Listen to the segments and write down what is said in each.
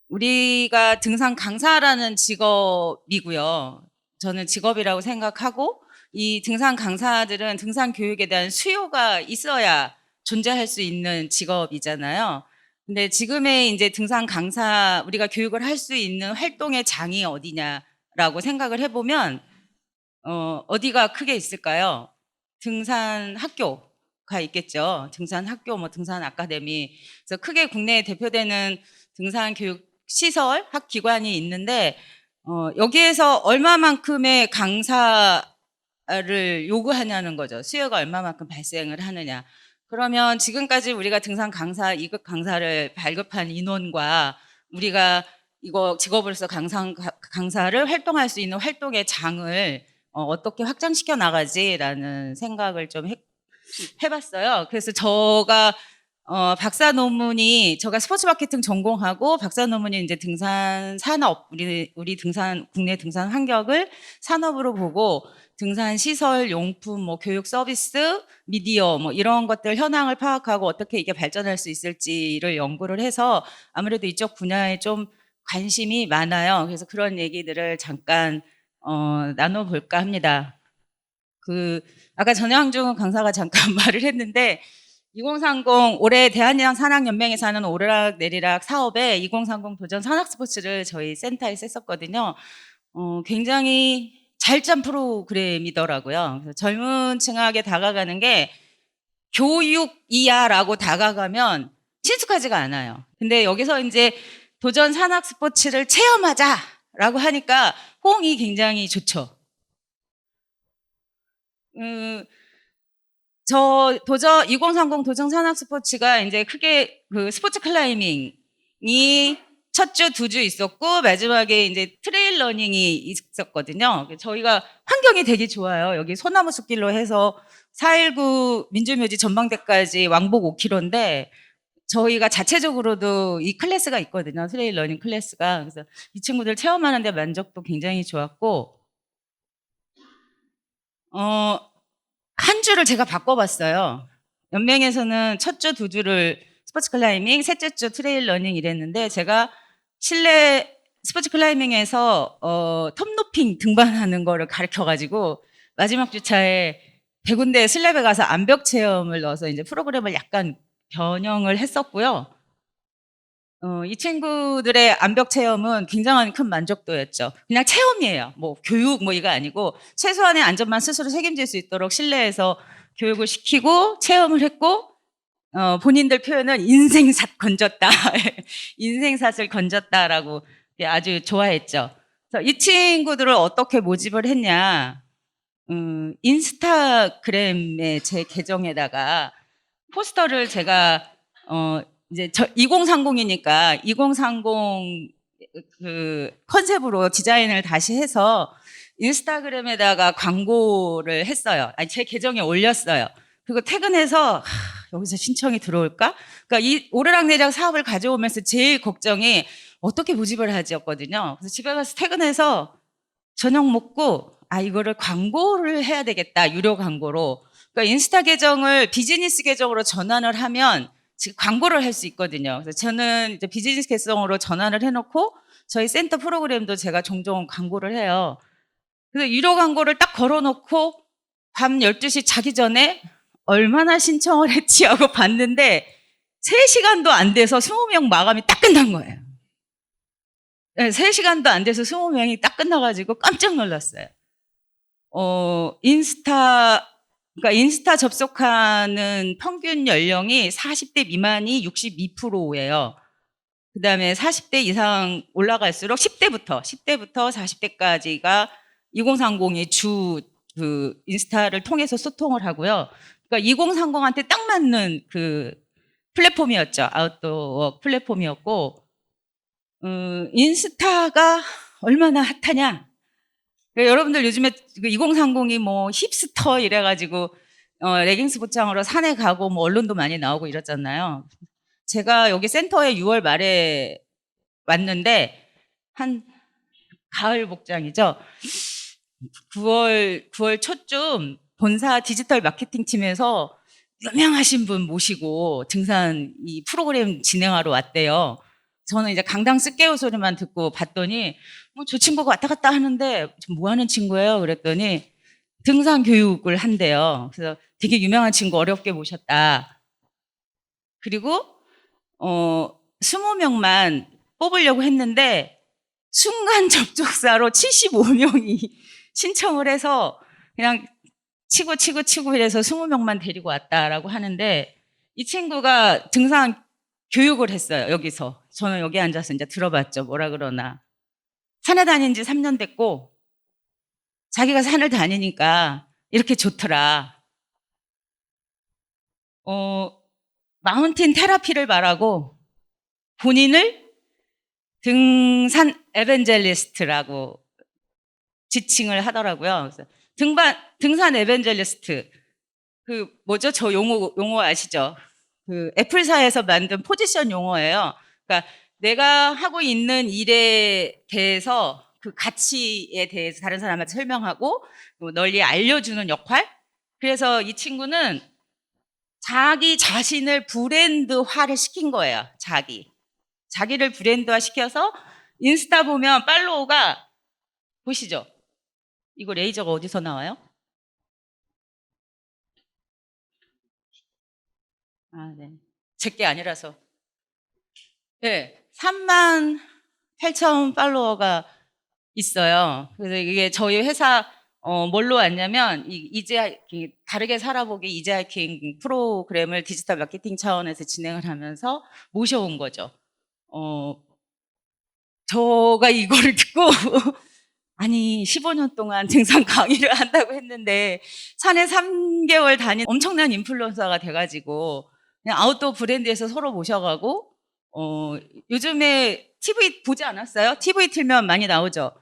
우리가 등산 강사라는 직업이고요. 저는 직업이라고 생각하고 이 등산 강사들은 등산 교육에 대한 수요가 있어야 존재할 수 있는 직업이잖아요. 근데 지금의 이제 등산 강사 우리가 교육을 할 수 있는 활동의 장이 어디냐라고 생각을 해보면 어디가 크게 있을까요? 등산 학교가 있겠죠. 등산 학교, 뭐 등산 아카데미. 그래서 크게 국내에 대표되는 등산 교육 시설, 학 기관이 있는데 여기에서 얼마만큼의 강사를 요구하냐는 거죠. 수요가 얼마만큼 발생을 하느냐. 그러면 지금까지 우리가 등산 강사, 2급 강사를 발급한 인원과 우리가 이거 직업으로서 강사를 활동할 수 있는 활동의 장을 어떻게 확장시켜 나가지라는 생각을 좀 해봤어요. 그래서 박사 논문이 제가 스포츠 마케팅 전공하고 박사 논문이 이제 등산 산업 우리 등산 국내 등산 환경을 산업으로 보고 등산 시설, 용품, 뭐 교육 서비스, 미디어 뭐 이런 것들 현황을 파악하고 어떻게 이게 발전할 수 있을지를 연구를 해서 아무래도 이쪽 분야에 좀 관심이 많아요. 그래서 그런 얘기들을 잠깐 나눠볼까 합니다. 아까 전향중 강사가 잠깐 말을 했는데 2030 올해 대한여행 산악연맹에서 하는 오르락 내리락 사업에 2030 도전 산악 스포츠를 저희 센터에 썼었거든요. 굉장히 잘 짠 프로그램이더라고요. 그래서 젊은 층에게 다가가는 게 교육이야라고 다가가면 친숙하지가 않아요. 근데 여기서 이제 도전 산악 스포츠를 체험하자라고 하니까 호응이 굉장히 좋죠. 저 2030 도전 산악 스포츠가 이제 크게 그 스포츠 클라이밍이 첫 주, 2주 있었고 마지막에 이제 트레일 러닝이 있었거든요. 저희가 환경이 되게 좋아요. 여기 소나무 숲길로 해서 419 민주묘지 전망대까지 왕복 5km인데 저희가 자체적으로도 이 클래스가 있거든요. 트레일 러닝 클래스가. 그래서 이 친구들 체험하는데 만족도 굉장히 좋았고 한 주를 제가 바꿔봤어요. 연맹에서는 첫 주, 2주를 스포츠 클라이밍, 셋째 주 트레일 러닝 이랬는데 제가 실내 스포츠 클라이밍에서 톱노핑 등반하는 거를 가르쳐가지고 마지막 주차에 100군데 슬랩에 가서 암벽 체험을 넣어서 이제 프로그램을 약간 변형을 했었고요. 이 친구들의 암벽 체험은 굉장한 큰 만족도였죠. 그냥 체험이에요. 뭐 교육 뭐 이거 아니고 최소한의 안전만 스스로 책임질 수 있도록 실내에서 교육을 시키고 체험을 했고 본인들 표현은 인생샷 건졌다. 인생샷을 건졌다라고 아주 좋아했죠. 그래서 이 친구들을 어떻게 모집을 했냐. 인스타그램의 제 계정에다가 포스터를 제가 이제 2030이니까 2030 그 컨셉으로 디자인을 다시 해서 인스타그램에다가 광고를 했어요. 아니, 제 계정에 올렸어요. 그리고 퇴근해서 여기서 신청이 들어올까? 그러니까 이 오르락내리락 사업을 가져오면서 제일 걱정이 어떻게 모집을 하지였거든요. 그래서 집에 가서 퇴근해서 저녁 먹고 이거를 광고를 해야 되겠다. 유료 광고로. 그러니까 인스타 계정을 비즈니스 계정으로 전환을 하면 지금 광고를 할 수 있거든요. 그래서 저는 이제 비즈니스 계정으로 전환을 해놓고 저희 센터 프로그램도 제가 종종 광고를 해요. 그래서 유료 광고를 딱 걸어놓고 밤 12시 자기 전에 얼마나 신청을 했지 하고 봤는데 3시간도 안 돼서 20명 마감이 딱 끝난 거예요. 네, 3시간도 안 돼서 20명이 딱 끝나가지고 깜짝 놀랐어요. 그러니까 인스타 접속하는 평균 연령이 40대 미만이 62%예요. 그 다음에 40대 이상 올라갈수록 10대부터 40대까지가 2030이 그 인스타를 통해서 소통을 하고요. 그러니까 2030한테 딱 맞는 그 플랫폼이었죠. 아웃도어 플랫폼이었고, 인스타가 얼마나 핫하냐. 그러니까 여러분들 요즘에 2030이 뭐 힙스터 이래가지고 레깅스 복장으로 산에 가고 뭐 언론도 많이 나오고 이랬잖아요. 제가 여기 센터에 6월 말에 왔는데 한 가을 복장이죠. 9월 초쯤 본사 디지털 마케팅 팀에서 유명하신 분 모시고 등산 이 프로그램 진행하러 왔대요. 저는 이제 강당 쓸게요 소리만 듣고 봤더니 뭐 저 친구가 왔다 갔다 하는데 뭐 하는 친구예요? 그랬더니 등산 교육을 한대요. 그래서 되게 유명한 친구 어렵게 모셨다. 그리고 20명만 뽑으려고 했는데 순간 접촉사로 75명이 신청을 해서 그냥 치고 이래서 20명만 데리고 왔다라고 하는데 이 친구가 등산 교육을 했어요. 여기서. 저는 여기 앉아서 이제 들어봤죠. 뭐라 그러나. 산에 다닌 지 3년 됐고 자기가 산을 다니니까 이렇게 좋더라. 마운틴 테라피를 말하고 본인을 등산 에벤젤리스트라고 지칭을 하더라고요. 그래서 등산 에벤젤리스트. 그 뭐죠? 저 용어 아시죠? 그 애플사에서 만든 포지션 용어예요. 그러니까 내가 하고 있는 일에 대해서 그 가치에 대해서 다른 사람한테 설명하고 널리 알려주는 역할. 그래서 이 친구는 자기 자신을 브랜드화를 시킨 거예요. 자기를 브랜드화 시켜서 인스타 보면 팔로우가 보시죠. 이거 레이저가 어디서 나와요? 아, 네. 제게 아니라서. 네. 3만 8천 팔로워가 있어요. 그래서 이게 저희 회사 뭘로 왔냐면 다르게 살아보기 이지하이킹 프로그램을 디지털 마케팅 차원에서 진행을 하면서 모셔온 거죠. 저가 이거를 듣고 아니 15년 동안 등산 강의를 한다고 했는데 산에 3개월 다닌 엄청난 인플루언서가 돼가지고 그냥 아웃도어 브랜드에서 서로 모셔가고 요즘에 TV 보지 않았어요? TV 틀면 많이 나오죠.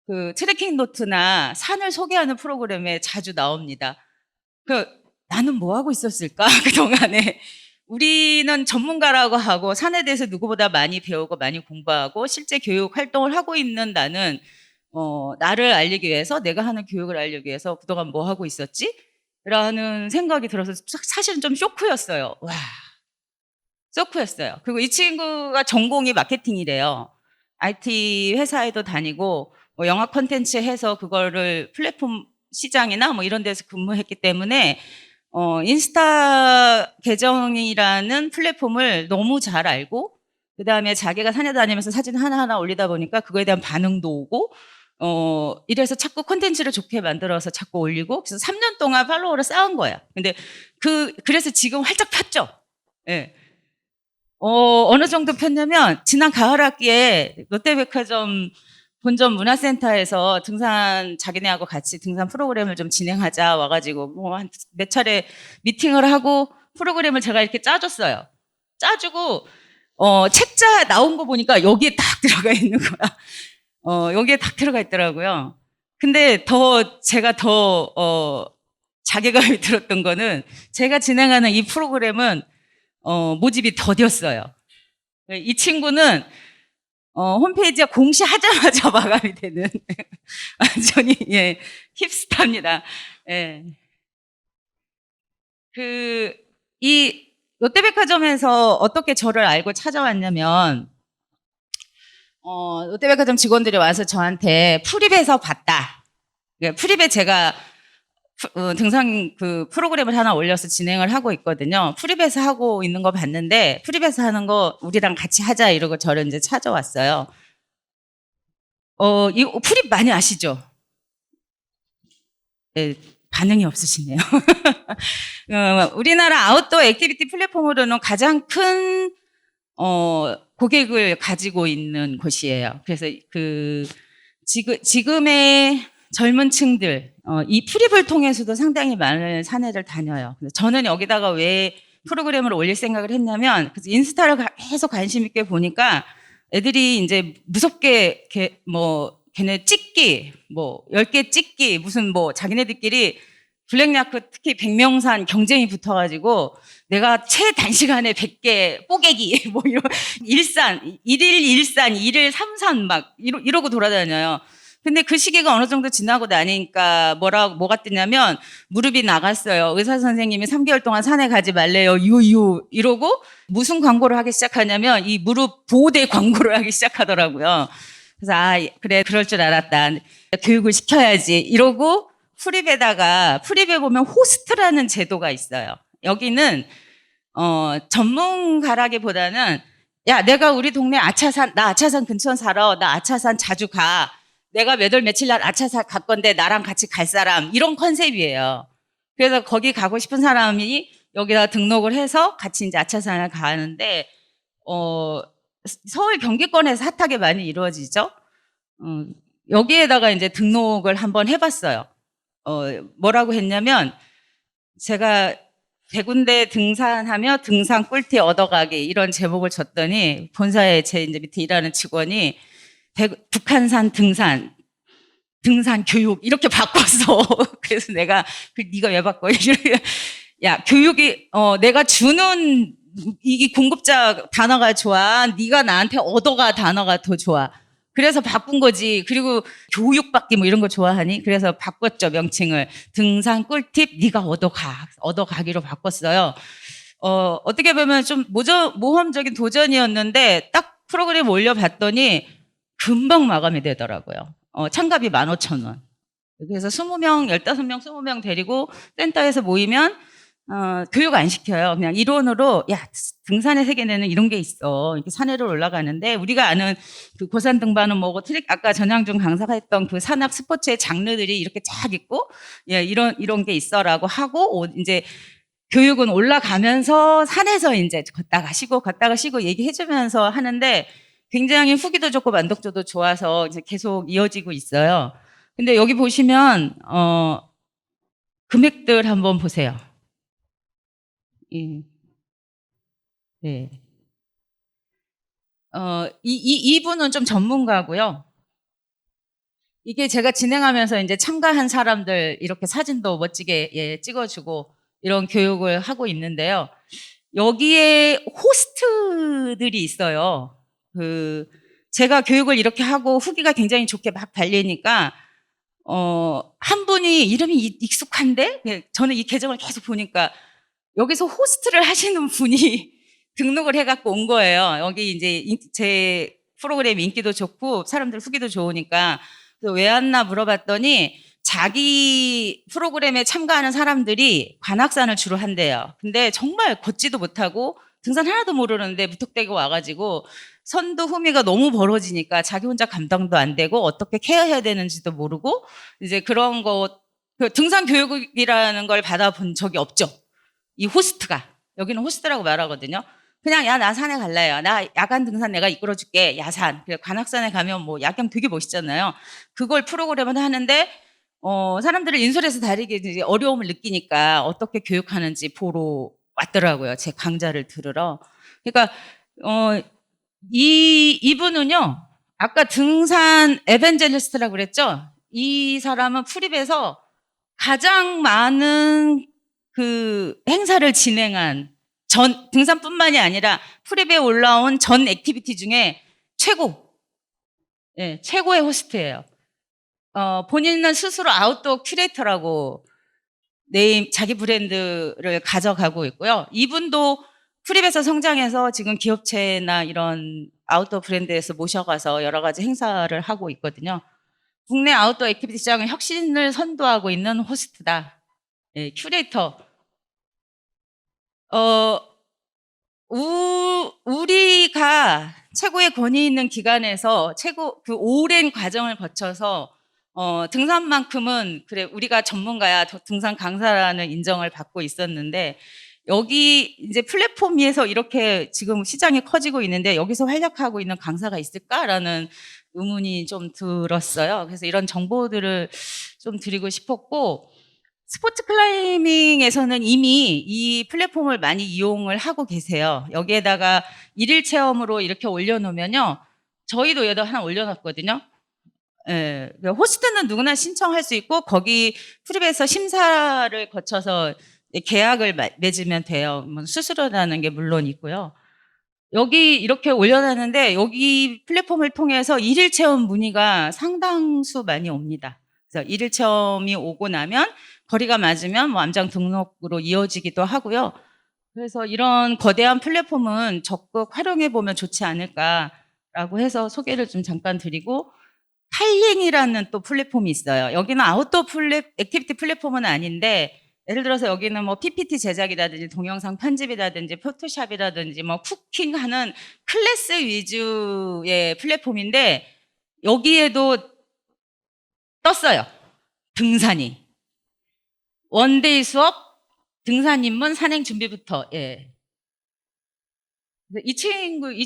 그 트레킹 노트나 산을 소개하는 프로그램에 자주 나옵니다. 나는 뭐 하고 있었을까 그동안에. 우리는 전문가라고 하고 산에 대해서 누구보다 많이 배우고 많이 공부하고 실제 교육 활동을 하고 있는 나는 나를 알리기 위해서 내가 하는 교육을 알리기 위해서 그동안 뭐 하고 있었지? 라는 생각이 들어서 사실은 좀 쇼크였어요. 와, 쇼크였어요. 그리고 이 친구가 전공이 마케팅이래요. IT 회사에도 다니고 뭐 영화 콘텐츠 해서 그거를 플랫폼 시장이나 뭐 이런 데서 근무했기 때문에 인스타 계정이라는 플랫폼을 너무 잘 알고 그다음에 자기가 산에 다니면서 사진 하나하나 올리다 보니까 그거에 대한 반응도 오고 이래서 자꾸 콘텐츠를 좋게 만들어서 자꾸 올리고 그래서 3년 동안 팔로워를 쌓은 거야. 근데 그래서 지금 활짝 폈죠. 예. 어느 정도 폈냐면 지난 가을 학기에 롯데백화점 본점 문화센터에서 자기네하고 같이 등산 프로그램을 좀 진행하자 와가지고 뭐 한 몇 차례 미팅을 하고 프로그램을 제가 이렇게 짜줬어요. 짜주고 책자 나온 거 보니까 여기에 딱 들어가 있는 거야. 여기에 딱 들어가 있더라고요. 근데 제가 더 자괴감이 들었던 거는 제가 진행하는 이 프로그램은 모집이 더뎠어요. 이 친구는 홈페이지에 공시하자마자 마감이 되는 완전히 예 힙스타입니다. 예. 이 롯데백화점에서 어떻게 저를 알고 찾아왔냐면 롯데백화점 직원들이 와서 저한테 프립에서 봤다. 프립에 제가 등산 그 프로그램을 하나 올려서 진행을 하고 있거든요. 프립에서 하고 있는 거 봤는데 프립에서 하는 거 우리랑 같이 하자 이러고 저를 이제 찾아왔어요. 이 프립 많이 아시죠? 네, 반응이 없으시네요. 우리나라 아웃도어 액티비티 플랫폼으로는 가장 큰 고객을 가지고 있는 곳이에요. 그래서 지금의 젊은 층들, 이 프립을 통해서도 상당히 많은 산에를 다녀요. 저는 여기다가 왜 프로그램을 올릴 생각을 했냐면, 인스타를 계속 관심 있게 보니까 애들이 이제 무섭게, 걔네 찍기, 10개 찍기, 무슨 자기네들끼리 블랙야크 특히 백명산 경쟁이 붙어가지고 내가 최단시간에 100개 뽀개기, 이런, 일일 일산, 일일 삼산 이러고 돌아다녀요. 근데 그 시기가 어느 정도 지나고 나니까 뭐가 뜨냐면 무릎이 나갔어요. 의사 선생님이 3개월 동안 산에 가지 말래요. 유유 이러고 무슨 광고를 하기 시작하냐면 이 무릎 보호대 광고를 하기 시작하더라고요. 그래서 그래 그럴 줄 알았다. 교육을 시켜야지 이러고 프립에 보면 호스트라는 제도가 있어요. 여기는 전문가라기보다는 야, 내가 우리 동네 나 아차산 근처 살아. 나 아차산 자주 가. 내가 몇 월 며칠 날 아차산 갈 건데 나랑 같이 갈 사람. 이런 컨셉이에요. 그래서 거기 가고 싶은 사람이 여기다 등록을 해서 같이 이제 아차산을 가는데, 서울 경기권에서 핫하게 많이 이루어지죠. 여기에다가 이제 등록을 한번 해봤어요. 뭐라고 했냐면, 제가 100군데 등산하며 등산 꿀팁 얻어가기 이런 제목을 줬더니 본사에 제 이제 밑에 일하는 직원이 북한산 등산 교육 이렇게 바꿨어. 그래서 내가 네가 왜 바꿔? 야 교육이 내가 주는 이 공급자 단어가 좋아. 네가 나한테 얻어가 단어가 더 좋아. 그래서 바꾼 거지. 그리고 교육받기 뭐 이런 거 좋아하니? 그래서 바꿨죠, 명칭을. 등산 꿀팁 네가 얻어가기로 바꿨어요. 어떻게 보면 좀 모험적인 도전이었는데 딱 프로그램 올려봤더니 금방 마감이 되더라고요. 참가비 15,000원. 그래서 20명, 15명, 20명 데리고 센터에서 모이면 교육 안 시켜요. 그냥 이론으로 야 등산의 세계에는 이런 게 있어. 이렇게 산에를 올라가는데 우리가 아는 그 고산 등반은 뭐고 아까 전향준 강사가 했던 그 산악 스포츠의 장르들이 이렇게 쫙 있고 예 이런 게 있어라고 하고 이제 교육은 올라가면서 산에서 이제 걷다가 쉬고 얘기해주면서 하는데 굉장히 후기도 좋고 만족도도 좋아서 이제 계속 이어지고 있어요. 근데 여기 보시면 금액들 한번 보세요. 예. 네. 이분은 좀 전문가고요. 이게 제가 진행하면서 이제 참가한 사람들 이렇게 사진도 멋지게 예, 찍어주고 이런 교육을 하고 있는데요. 여기에 호스트들이 있어요. 제가 교육을 이렇게 하고 후기가 굉장히 좋게 막 달리니까, 한 분이 이름이 익숙한데? 예, 저는 이 계정을 계속 보니까 여기서 호스트를 하시는 분이 등록을 해갖고 온 거예요. 여기 이제 제 프로그램 인기도 좋고 사람들 후기도 좋으니까 왜 왔나 물어봤더니 자기 프로그램에 참가하는 사람들이 관악산을 주로 한대요. 근데 정말 걷지도 못하고 등산 하나도 모르는데 무턱대고 와가지고 선도 후미가 너무 벌어지니까 자기 혼자 감당도 안 되고 어떻게 케어해야 되는지도 모르고 이제 그런 거 등산 교육이라는 걸 받아본 적이 없죠. 이 호스트가 여기는 호스트라고 말하거든요. 그냥 야 나 산에 갈래요. 나 야간 등산 내가 이끌어줄게. 야산. 그래 관악산에 가면 뭐 야경 되게 멋있잖아요. 그걸 프로그램을 하는데 사람들을 인솔해서 다니기 이제 어려움을 느끼니까 어떻게 교육하는지 보러 왔더라고요. 제 강좌를 들으러. 그러니까 이분은요. 아까 등산 에벤젤리스트라고 그랬죠. 이 사람은 프립에서 가장 많은 그 행사를 진행한 등산뿐만이 아니라 프립에 올라온 전 액티비티 중에 최고의 호스트예요. 본인은 스스로 아웃도어 큐레이터라고 자기 브랜드를 가져가고 있고요. 이분도 프립에서 성장해서 지금 기업체나 이런 아웃도어 브랜드에서 모셔가서 여러 가지 행사를 하고 있거든요. 국내 아웃도어 액티비티 시장의 혁신을 선도하고 있는 호스트다. 예, 큐레이터. 우리가 최고의 권위 있는 기관에서 그 오랜 과정을 거쳐서 등산만큼은 그래 우리가 전문가야 등산 강사라는 인정을 받고 있었는데 여기 이제 플랫폼 위에서 이렇게 지금 시장이 커지고 있는데 여기서 활약하고 있는 강사가 있을까라는 의문이 좀 들었어요. 그래서 이런 정보들을 좀 드리고 싶었고 스포츠 클라이밍에서는 이미 이 플랫폼을 많이 이용을 하고 계세요. 여기에다가 일일 체험으로 이렇게 올려놓으면요. 저희도 여기다 하나 올려놨거든요. 예, 호스트는 누구나 신청할 수 있고 거기 프립에서 심사를 거쳐서 계약을 맺으면 돼요. 뭐 수수료라는 게 물론 있고요. 여기 이렇게 올려놨는데 여기 플랫폼을 통해서 일일 체험 문의가 상당수 많이 옵니다. 그래서 일일 체험이 오고 나면 거리가 맞으면 뭐 암장 등록으로 이어지기도 하고요. 그래서 이런 거대한 플랫폼은 적극 활용해 보면 좋지 않을까라고 해서 소개를 좀 잠깐 드리고, 탈링이라는 또 플랫폼이 있어요. 여기는 아웃도어 액티비티 플랫폼은 아닌데, 예를 들어서 여기는 뭐 PPT 제작이라든지 동영상 편집이라든지 포토샵이라든지 뭐 쿠킹하는 클래스 위주의 플랫폼인데, 여기에도 떴어요. 등산이. 원데이 수업, 등산 입문, 산행 준비부터. 예. 이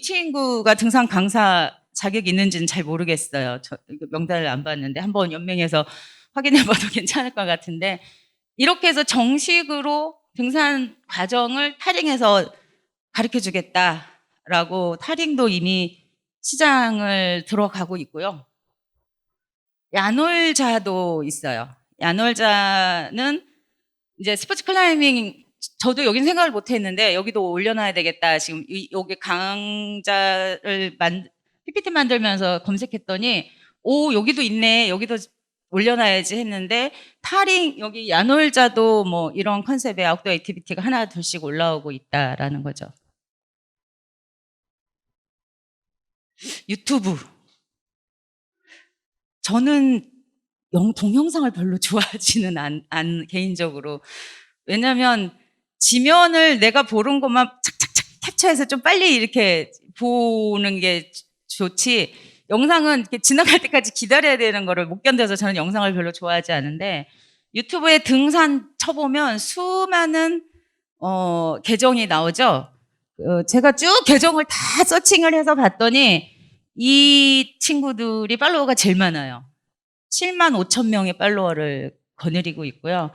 친구가 등산 강사 자격이 있는지는 잘 모르겠어요. 저 이거 명단을 안 봤는데 한번 연맹해서 확인해 봐도 괜찮을 것 같은데, 이렇게 해서 정식으로 등산 과정을 타링해서 가르쳐 주겠다라고, 타링도 이미 시장을 들어가고 있고요. 야놀자도 있어요. 야놀자는 이제 스포츠 클라이밍, 저도 여긴 생각을 못 했는데 여기도 올려놔야 되겠다. 지금 여기 강좌를 PPT 만들면서 검색했더니, 오, 여기도 있네. 여기도 올려놔야지 했는데, 타링, 여기 야놀자도 뭐 이런 컨셉의 아웃도어 액티비티가 하나 둘씩 올라오고 있다라는 거죠. 유튜브. 저는 동영상을 별로 좋아하지는 개인적으로. 왜냐면 지면을 내가 보는 것만 착착착 캡처해서 좀 빨리 이렇게 보는 게 좋지, 영상은 이렇게 지나갈 때까지 기다려야 되는 거를 못 견뎌서 저는 영상을 별로 좋아하지 않은데, 유튜브에 등산 쳐보면 수많은 계정이 나오죠. 제가 쭉 계정을 다 서칭을 해서 봤더니 이 친구들이 팔로워가 제일 많아요. 7만 5천 명의 팔로워를 거느리고 있고요.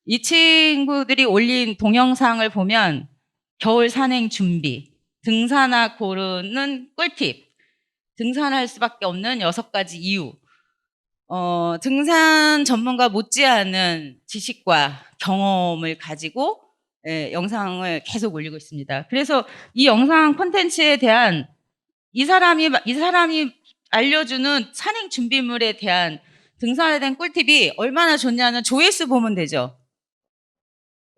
이 친구들이 올린 동영상을 보면 겨울 산행 준비, 등산화 고르는 꿀팁, 등산할 수밖에 없는 6가지 이유, 등산 전문가 못지않은 지식과 경험을 가지고 영상을 계속 올리고 있습니다. 그래서 이 영상 콘텐츠에 대한 이 사람이 알려주는 산행 준비물에 대한, 등산에 대한 꿀팁이 얼마나 좋냐는 조회수 보면 되죠.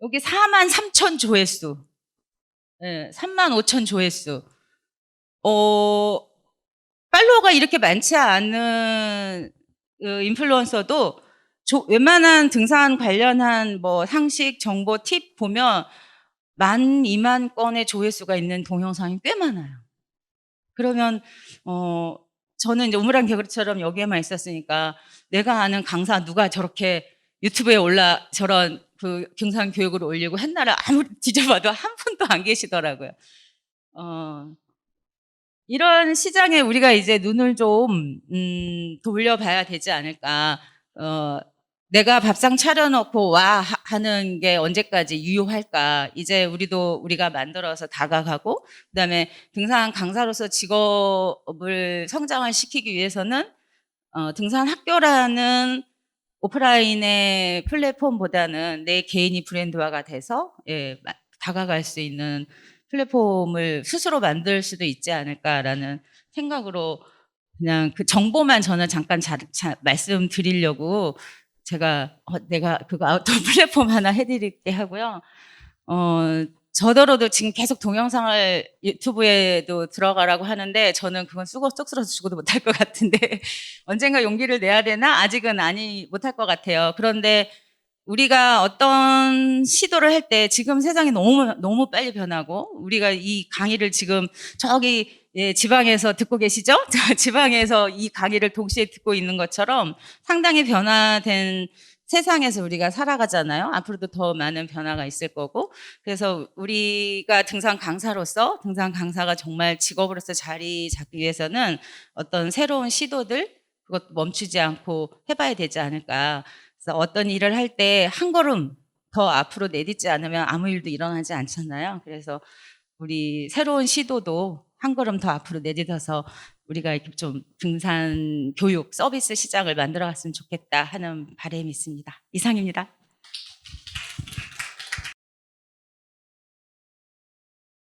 여기 4만 3천 조회수, 3만 5천 조회수. 팔로워가 이렇게 많지 않은 인플루언서도 웬만한 등산 관련한 뭐 상식, 정보, 팁 보면 1만, 2만 건의 조회수가 있는 동영상이 꽤 많아요. 그러면 저는 이제 우물안 개구리처럼 여기에만 있었으니까, 내가 아는 강사 누가 저렇게 유튜브에 저런 그 등산 교육을 올리고 했나를 아무리 뒤져봐도 한 분도 안 계시더라고요. 이런 시장에 우리가 이제 눈을 좀 돌려봐야 되지 않을까. 내가 밥상 차려놓고 와 하는 게 언제까지 유효할까. 이제 우리가 만들어서 다가가고, 그다음에 등산 강사로서 직업을 성장을 시키기 위해서는 등산 학교라는 오프라인의 플랫폼보다는 내 개인이 브랜드화가 돼서 다가갈 수 있는 플랫폼을 스스로 만들 수도 있지 않을까라는 생각으로, 그냥 그 정보만 저는 잠깐 말씀드리려고 내가 그거 아웃도어 플랫폼 하나 해드릴게 하고요. 저더러도 지금 계속 동영상을 유튜브에도 들어가라고 하는데, 저는 그건 쑥스러워서 죽어도 못할 것 같은데 언젠가 용기를 내야 되나? 아직은 못할 것 같아요. 그런데 우리가 어떤 시도를 할 때, 지금 세상이 너무 빨리 변하고, 우리가 이 강의를 지금 저기 지방에서 듣고 계시죠? 지방에서 이 강의를 동시에 듣고 있는 것처럼 상당히 변화된 세상에서 우리가 살아가잖아요. 앞으로도 더 많은 변화가 있을 거고, 그래서 우리가 등산 강사가 정말 직업으로서 자리 잡기 위해서는 어떤 새로운 시도들, 그것 멈추지 않고 해봐야 되지 않을까. 그래서 어떤 일을 할 때 한 걸음 더 앞으로 내딛지 않으면 아무 일도 일어나지 않잖아요. 그래서 우리 새로운 시도도 한 걸음 더 앞으로 내딛어서 우리가 이렇게 좀 등산 교육 서비스 시장을 만들어 갔으면 좋겠다 하는 바람이 있습니다. 이상입니다.